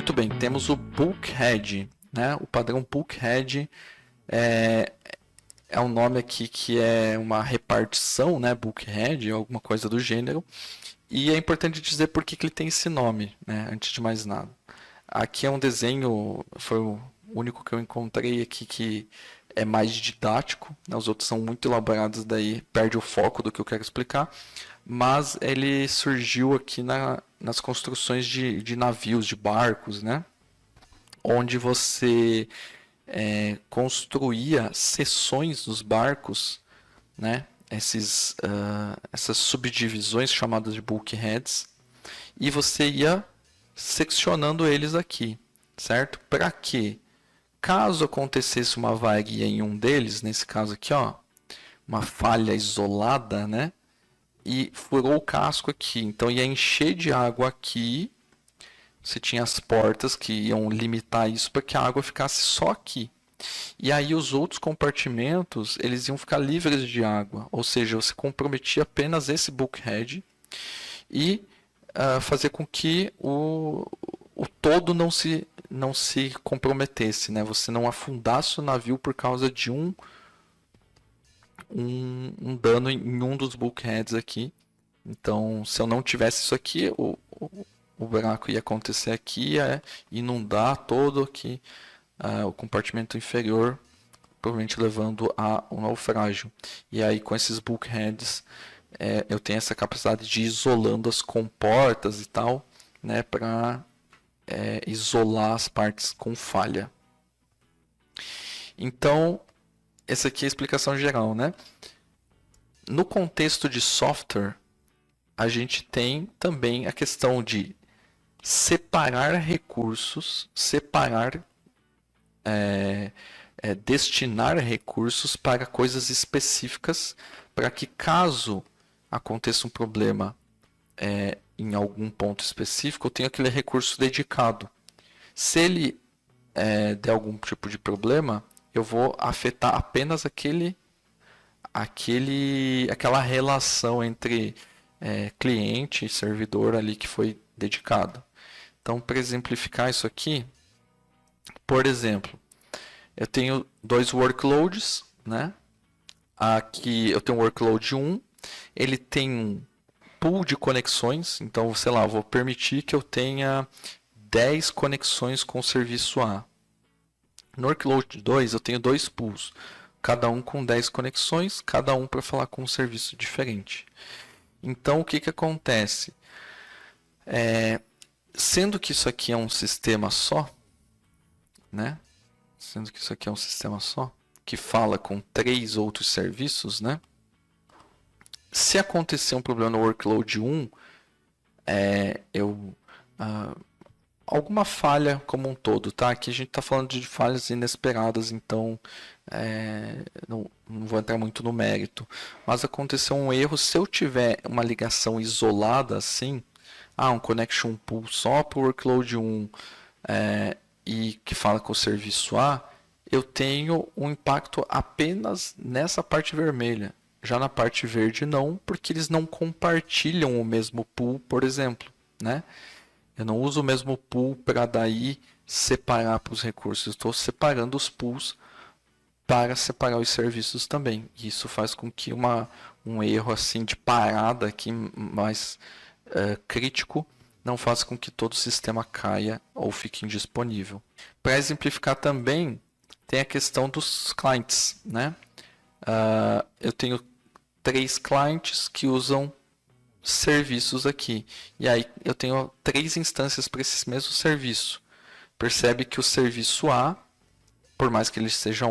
Muito bem, temos o bulkhead, né? O padrão bulkhead é um nome aqui que é uma repartição, né? Bulkhead, alguma coisa do gênero. E é importante dizer por que ele tem esse nome, né? Antes de mais nada. Aqui é um desenho, foi o único que eu encontrei aqui que é mais didático, né? Os outros são muito elaborados, daí perde o foco do que eu quero explicar. Mas ele surgiu aqui nas construções de navios, de barcos, né? Onde você construía seções dos barcos, né? Essas subdivisões chamadas de bulkheads, e você ia seccionando eles aqui, certo? Para que, caso acontecesse uma avaria em um deles, nesse caso aqui, ó, uma falha isolada, né? E furou o casco aqui, então ia encher de água aqui. Você tinha as portas que iam limitar isso para que a água ficasse só aqui. E aí os outros compartimentos, eles iam ficar livres de água, ou seja, você comprometia apenas esse bulkhead e fazer com que o todo não se comprometesse, né? Você não afundasse o navio por causa de um dano em um dos bulkheads aqui. Então, se eu não tivesse isso aqui, o buraco ia acontecer aqui, inundar todo aqui o compartimento inferior, provavelmente levando a um naufrágio. E aí, com esses bulkheads, eu tenho essa capacidade de ir isolando as comportas e tal, né, para isolar as partes com falha. Então, essa aqui é a explicação geral, né? No contexto de software, a gente tem também a questão de separar recursos, destinar recursos para coisas específicas, para que caso aconteça um problema em algum ponto específico, eu tenho aquele recurso dedicado. Se ele der algum tipo de problema, eu vou afetar apenas aquela relação entre cliente e servidor ali que foi dedicado. Então, para exemplificar isso aqui, por exemplo, eu tenho dois workloads, né? Aqui eu tenho o workload 1, ele tem um pool de conexões, então, sei lá, eu vou permitir que eu tenha 10 conexões com o serviço A. No workload 2, eu tenho dois pools, cada um com 10 conexões, cada um para falar com um serviço diferente. Então, o que acontece? Sendo que isso aqui é um sistema só, né? Sendo que isso aqui é um sistema só, que fala com 3 outros serviços, né? Se acontecer um problema no workload 1, alguma falha como um todo, tá? Aqui a gente está falando de falhas inesperadas, então não vou entrar muito no mérito. Mas aconteceu um erro, se eu tiver uma ligação isolada assim, um connection pool só para o workload 1 e que fala com o serviço A, eu tenho um impacto apenas nessa parte vermelha. Já na parte verde não, porque eles não compartilham o mesmo pool, por exemplo, né? Eu não uso o mesmo pool para daí separar para os recursos. Estou separando os pools para separar os serviços também. Isso faz com que um erro assim de parada aqui mais crítico não faça com que todo o sistema caia ou fique indisponível. Para exemplificar também, tem a questão dos clientes, né? Eu tenho 3 clientes que usam serviços aqui. E aí eu tenho 3 instâncias para esse mesmo serviço. Percebe que o serviço A, por mais que ele seja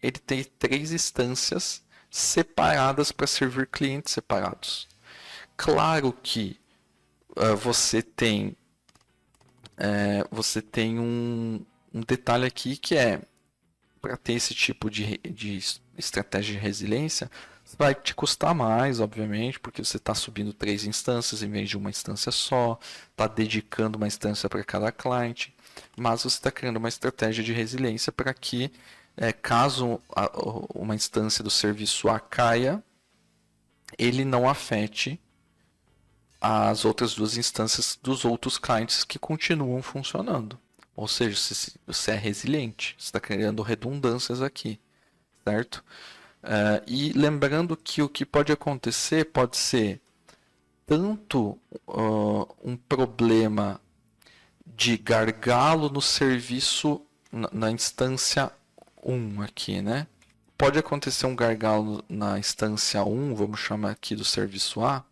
ele tem 3 instâncias separadas para servir clientes separados. Claro que você tem um detalhe aqui que para ter esse tipo de estratégia de resiliência, vai te custar mais, obviamente, porque você está subindo 3 instâncias em vez de uma instância só, está dedicando uma instância para cada cliente, mas você está criando uma estratégia de resiliência para que, caso uma instância do serviço A caia, ele não afete as outras 2 instâncias dos outros clientes que continuam funcionando. Ou seja, você é resiliente, você está criando redundâncias aqui, certo? E lembrando que o que pode acontecer pode ser tanto um problema de gargalo no serviço na instância 1 aqui, né? Pode acontecer um gargalo na instância 1, vamos chamar aqui do serviço A,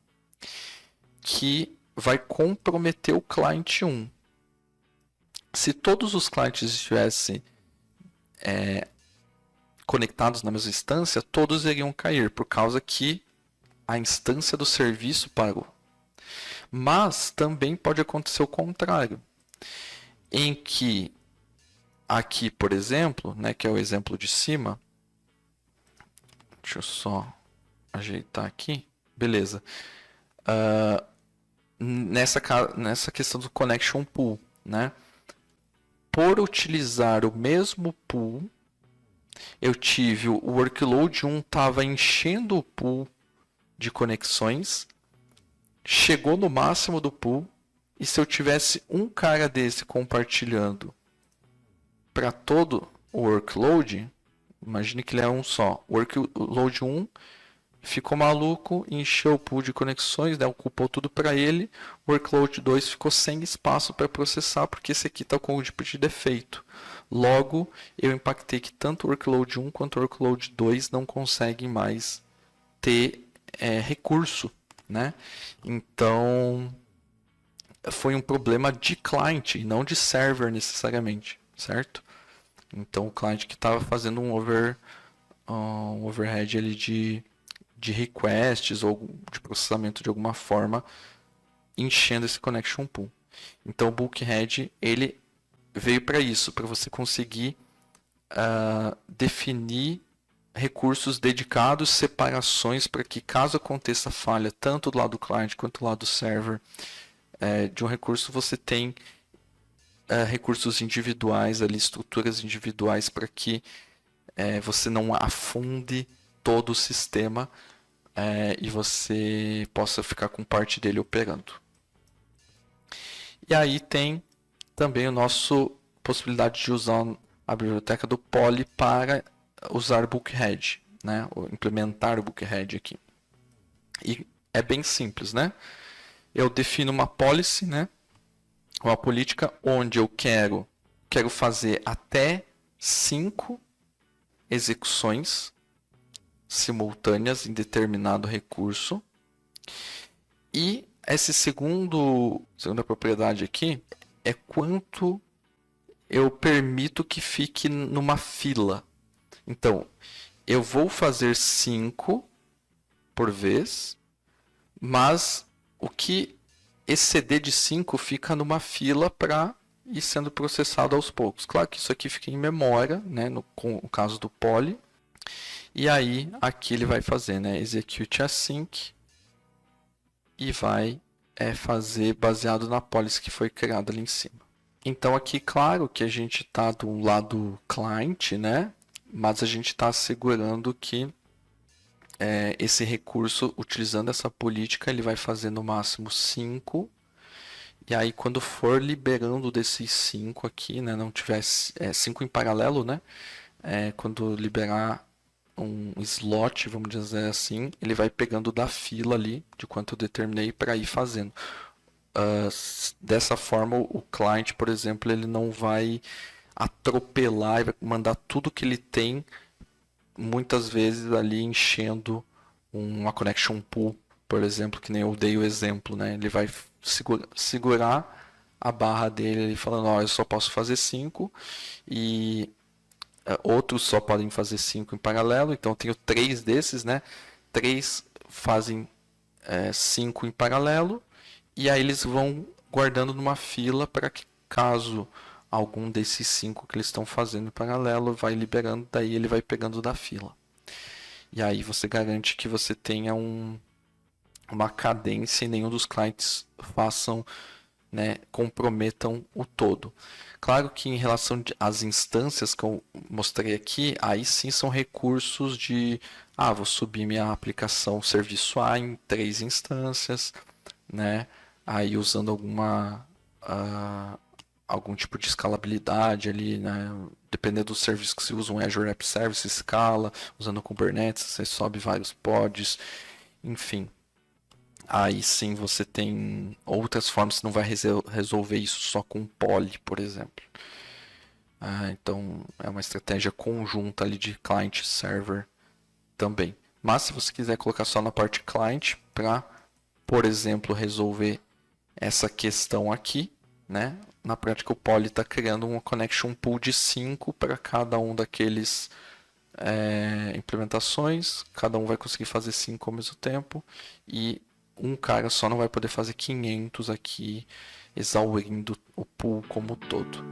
que vai comprometer o cliente 1. Se todos os clientes estivessem conectados na mesma instância, todos iriam cair, por causa que a instância do serviço parou. Mas também pode acontecer o contrário, em que aqui, por exemplo, né, que é o exemplo de cima, deixa eu só ajeitar aqui, beleza. Nessa questão do connection pool, né? Por utilizar o mesmo pool, eu tive o workload 1 estava enchendo o pool de conexões, chegou no máximo do pool, e se eu tivesse um cara desse compartilhando para todo o workload, imagine que ele é um só, o workload 1 ficou maluco, encheu o pool de conexões, né, ocupou tudo para ele, o workload 2 ficou sem espaço para processar, porque esse aqui está com o tipo de defeito. Logo, eu impactei que tanto o workload 1 quanto o workload 2 não conseguem mais ter recurso, né? Então, foi um problema de client, não de server necessariamente, certo? Então, o client que estava fazendo um overhead ali de requests ou de processamento de alguma forma, enchendo esse connection pool. Então, o bulkhead ele veio para isso, para você conseguir definir recursos dedicados, separações para que caso aconteça falha tanto do lado do cliente quanto do lado do server de um recurso, você tem recursos individuais ali, estruturas individuais para que você não afunde todo o sistema e você possa ficar com parte dele operando. E aí tem também a nossa possibilidade de usar a biblioteca do Poly para usar bulkhead, né? Ou implementar o bulkhead aqui. E é bem simples, né? Eu defino uma policy, né? Uma política onde eu quero fazer até 5 execuções simultâneas em determinado recurso. E essa segunda propriedade aqui é quanto eu permito que fique numa fila. Então, eu vou fazer 5 por vez, mas o que exceder de 5 fica numa fila para ir sendo processado aos poucos. Claro que isso aqui fica em memória, né, no caso do poly. E aí, aqui ele vai fazer, né, execute async e vai fazer baseado na policy que foi criada ali em cima. Então, aqui, claro que a gente está do lado cliente, né, mas a gente está assegurando que esse recurso, utilizando essa política, ele vai fazer no máximo 5. E aí, quando for liberando desses 5 aqui, né, não tiver 5 em paralelo, né, quando liberar um slot, vamos dizer assim, ele vai pegando da fila ali, de quanto eu determinei, para ir fazendo. Dessa forma, o cliente, por exemplo, ele não vai atropelar e vai mandar tudo que ele tem, muitas vezes ali enchendo uma connection pool, por exemplo, que nem eu dei o exemplo, né? Ele vai segurar a barra dele ali falando, eu só posso fazer 5 e outros só podem fazer 5 em paralelo, então eu tenho 3 desses, né? 3 fazem 5 em paralelo e aí eles vão guardando numa fila para que caso algum desses 5 que eles estão fazendo em paralelo vai liberando, daí ele vai pegando da fila. E aí você garante que você tenha uma cadência e nenhum dos clientes façam, né, comprometam o todo. Claro que em relação às instâncias que eu mostrei aqui, aí sim são recursos de, vou subir minha aplicação serviço A em 3 instâncias, né, aí usando alguma algum tipo de escalabilidade ali, né? Dependendo do serviço que você usa, um Azure App Service escala, usando Kubernetes, você sobe vários pods, enfim. Aí sim você tem outras formas, você não vai resolver isso só com poly, por exemplo. Então é uma estratégia conjunta ali de client e server também. Mas se você quiser colocar só na parte client para, por exemplo, resolver essa questão aqui, né? Na prática o Poly está criando uma connection pool de 5 para cada um daqueles implementações, cada um vai conseguir fazer 5 ao mesmo tempo e um cara só não vai poder fazer 500 aqui, exaurindo o pool como um todo.